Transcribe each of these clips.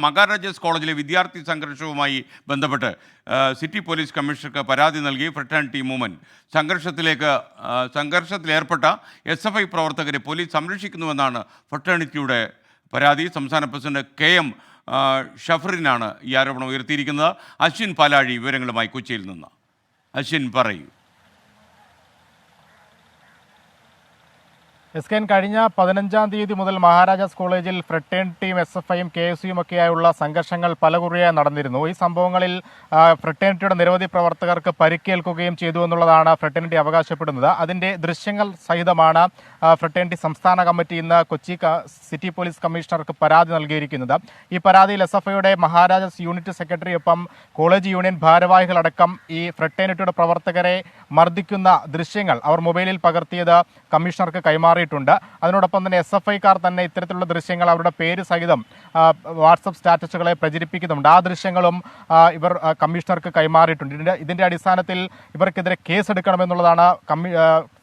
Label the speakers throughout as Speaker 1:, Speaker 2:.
Speaker 1: മഹാരാജാസ് കോളേജിലെ വിദ്യാർത്ഥി സംഘർഷവുമായി ബന്ധപ്പെട്ട് സിറ്റി പോലീസ് കമ്മീഷണർക്ക് പരാതി നൽകി ഫ്രട്ടേണിറ്റി മൂവ്മെൻറ്റ്. സംഘർഷത്തിലേർപ്പെട്ട SFI പ്രവർത്തകരെ പോലീസ് സംരക്ഷിക്കുന്നുവെന്നാണ് ഫ്രട്ടേണിറ്റിയുടെ പരാതി. സംസ്ഥാന പ്രസിഡന്റ് KM ഷഫറിനാണ് ഈ ആരോപണം ഉയർത്തിയിരിക്കുന്നത്. അശ്വിൻ പാലാഴി വിവരങ്ങളുമായി കൊച്ചിയിൽ നിന്ന്. അശ്വിൻ, പറയൂ.
Speaker 2: SKN കഴിഞ്ഞ 15-ാം തീയതി മുതൽ മഹാരാജാസ് കോളേജിൽ ഫ്രട്ടേണിറ്റിയും SFIയും KSUയും ഒക്കെയായുള്ള സംഘർഷങ്ങൾ പലകുറിയായി നടന്നിരുന്നു. ഈ സംഭവങ്ങളിൽ ഫ്രട്ടേണിറ്റിയുടെ നിരവധി പ്രവർത്തകർക്ക് പരിക്കേൽക്കുകയും ചെയ്തു എന്നുള്ളതാണ് ഫ്രട്ടേണിറ്റി അവകാശപ്പെടുന്നത്. അതിൻ്റെ ദൃശ്യങ്ങൾ സഹിതമാണ് ഫ്രട്ടേണിറ്റി സംസ്ഥാന കമ്മിറ്റി ഇന്ന് കൊച്ചി സിറ്റി പോലീസ് കമ്മീഷണർക്ക് പരാതി നൽകിയിരിക്കുന്നത്. ഈ പരാതിയിൽ SFIയുടെ മഹാരാജാസ് യൂണിറ്റ് സെക്രട്ടറിയൊപ്പം കോളേജ് യൂണിയൻ ഭാരവാഹികളടക്കം ഈ ഫ്രട്ടേണിറ്റിയുടെ പ്രവർത്തകരെ മർദ്ദിക്കുന്ന ദൃശ്യങ്ങൾ അവർ മൊബൈലിൽ പകർത്തിയത് കമ്മീഷണർക്ക് കൈമാറി. അതിനോടൊപ്പം തന്നെ SFIക്കാർ തന്നെ ഇത്തരത്തിലുള്ള ദൃശ്യങ്ങൾ അവരുടെ പേര് സഹിതം വാട്സപ്പ് സ്റ്റാറ്റസുകളെ പ്രചരിപ്പിക്കുന്നുണ്ട്. ആ ദൃശ്യങ്ങളും ഇവർ കമ്മീഷണർക്ക് കൈമാറിയിട്ടുണ്ട്. ഇതിന്റെ അടിസ്ഥാനത്തിൽ ഇവർക്കെതിരെ കേസെടുക്കണമെന്നുള്ളതാണ്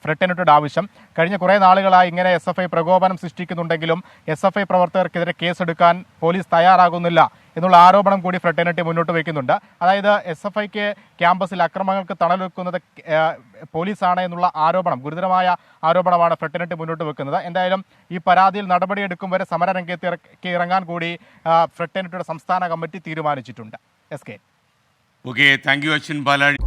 Speaker 2: ഫ്രട്ടേണിറ്റിയുടെ ആവശ്യം. കഴിഞ്ഞ കുറേ നാളുകളായി ഇങ്ങനെ SFI പ്രകോപനം സൃഷ്ടിക്കുന്നുണ്ടെങ്കിലും SFI പ്രവർത്തകർക്കെതിരെ കേസെടുക്കാൻ പോലീസ് തയ്യാറാകുന്നില്ല എന്നുള്ള ആരോപണം കൂടി ഫ്രട്ടേണിറ്റി മുന്നോട്ട് വയ്ക്കുന്നുണ്ട്. അതായത് SFIക്ക് ക്യാമ്പസിൽ അക്രമങ്ങൾക്ക് തണലൊരുക്കുന്നത് പോലീസാണ് എന്നുള്ള ആരോപണം, ഗുരുതരമായ ആരോപണമാണ് ഫ്രട്ടേണിറ്റി മുന്നോട്ട് വെക്കുന്നത്. എന്തായാലും ഈ പരാതിയിൽ നടപടിയെടുക്കും വരെ സമരരംഗത്ത് ഇറങ്ങാൻ കൂടി ഫ്രട്ടേണിറ്റിയുടെ സംസ്ഥാന കമ്മിറ്റി തീരുമാനിച്ചിട്ടുണ്ട്. SK.
Speaker 1: Okay, thank you Ashwin Palazhi.